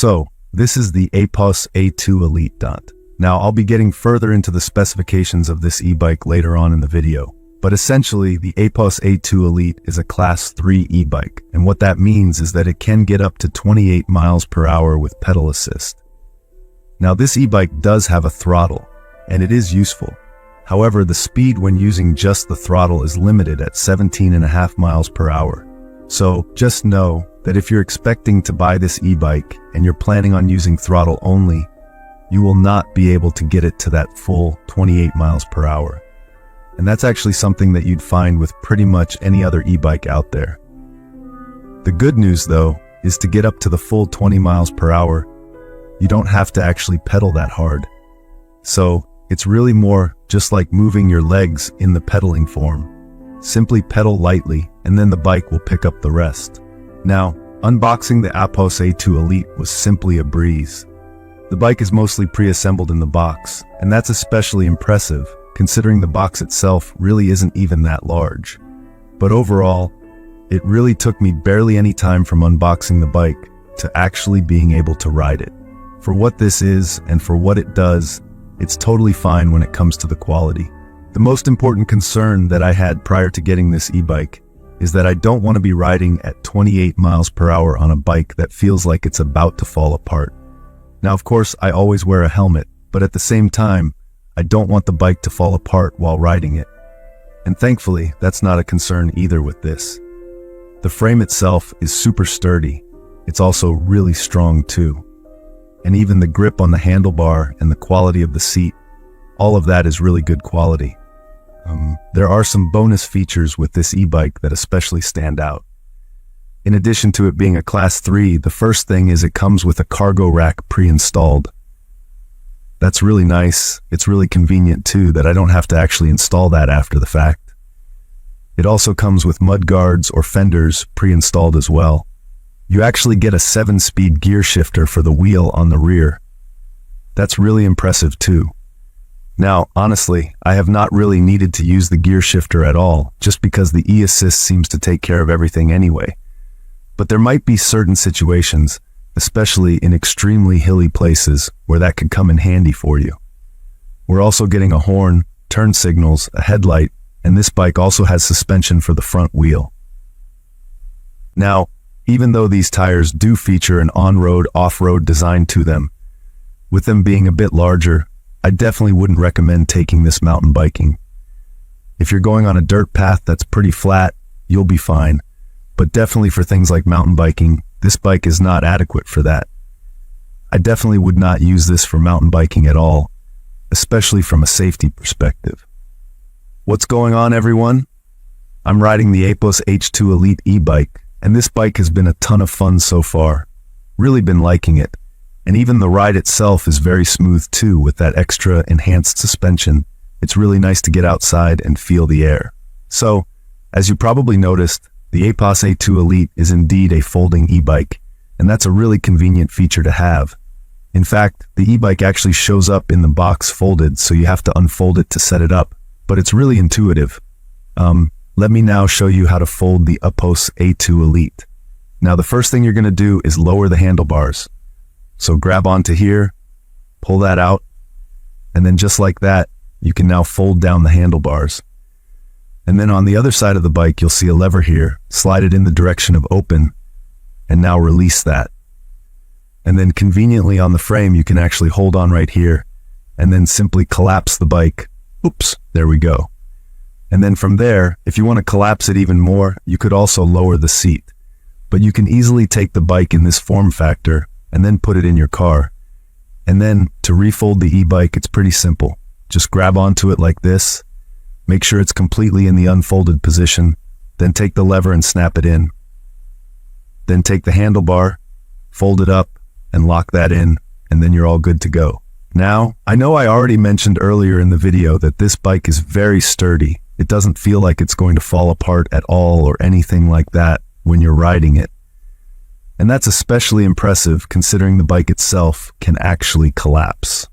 So, this is the Aipas A2 Elite Dot. Now, I'll be getting further into the specifications of this e-bike later on in the video. But essentially, the Aipas A2 Elite is a Class 3 e-bike, and what that means is that it can get up to 28 miles per hour with pedal assist. Now, this e-bike does have a throttle, and it is useful. However, the speed when using just the throttle is limited at 17.5 miles per hour. So, just know that if you're expecting to buy this e-bike and you're planning on using throttle only, you will not be able to get it to that full 28 miles per hour. And that's actually something that you'd find with pretty much any other e-bike out there. The good news, though, is to get up to the full 20 miles per hour, you don't have to actually pedal that hard. So, it's really more just like moving your legs in the pedaling form. Simply pedal lightly, and then the bike will pick up the rest. Now, unboxing the Aipas A2 Elite was simply a breeze. The bike is mostly pre-assembled in the box, and that's especially impressive, considering the box itself really isn't even that large. But overall, it really took me barely any time from unboxing the bike to actually being able to ride it. For what this is, and for what it does, it's totally fine when it comes to the quality. The most important concern that I had prior to getting this e-bike is that I don't want to be riding at 28 miles per hour on a bike that feels like it's about to fall apart. Now, of course, I always wear a helmet, but at the same time, I don't want the bike to fall apart while riding it. And thankfully, that's not a concern either with this. The frame itself is super sturdy. It's also really strong too. And even the grip on the handlebar and the quality of the seat, all of that is really good quality. There are some bonus features with this e-bike that especially stand out. In addition to it being a Class 3, the first thing is it comes with a cargo rack pre-installed. That's really nice. It's really convenient too that I don't have to actually install that after the fact. It also comes with mud guards or fenders pre-installed as well. You actually get a 7-speed gear shifter for the wheel on the rear. That's really impressive too. Now, honestly, I have not really needed to use the gear shifter at all, just because the e-assist seems to take care of everything anyway. But there might be certain situations, especially in extremely hilly places, where that could come in handy for you. We're also getting a horn, turn signals, a headlight, and this bike also has suspension for the front wheel. Now, even though these tires do feature an on-road, off-road design to them, with them being a bit larger, I definitely wouldn't recommend taking this mountain biking. If you're going on a dirt path that's pretty flat, you'll be fine. But definitely for things like mountain biking, this bike is not adequate for that. I definitely would not use this for mountain biking at all, especially from a safety perspective. What's going on, everyone? I'm riding the Aipas H2 Elite e-bike, and this bike has been a ton of fun so far. Really been liking it. And even the ride itself is very smooth too, with that extra enhanced suspension. It's really nice to get outside and feel the air. So, as you probably noticed, the Aipas A2 Elite is indeed a folding e-bike, and that's a really convenient feature to have. In fact, the e-bike actually shows up in the box folded, so you have to unfold it to set it up, but it's really intuitive. Let me now show you how to fold the Aipas A2 Elite. Now, the first thing you're going to do is lower the handlebars. So grab onto here, pull that out, and then just like that, you can now fold down the handlebars. And then on the other side of the bike, you'll see a lever here. Slide it in the direction of open, and now release that. And then conveniently on the frame, you can actually hold on right here, and then simply collapse the bike. Oops, there we go. And then from there, if you want to collapse it even more, you could also lower the seat. But you can easily take the bike in this form factor and then put it in your car. And then to refold the e-bike, it's pretty simple. Just grab onto it like this, make sure it's completely in the unfolded position, then take the lever and snap it in. Then take the handlebar, fold it up, and lock that in, and then you're all good to go. Now, I know I already mentioned earlier in the video that this bike is very sturdy. It doesn't feel like it's going to fall apart at all or anything like that when you're riding it. And that's especially impressive considering the bike itself can actually collapse.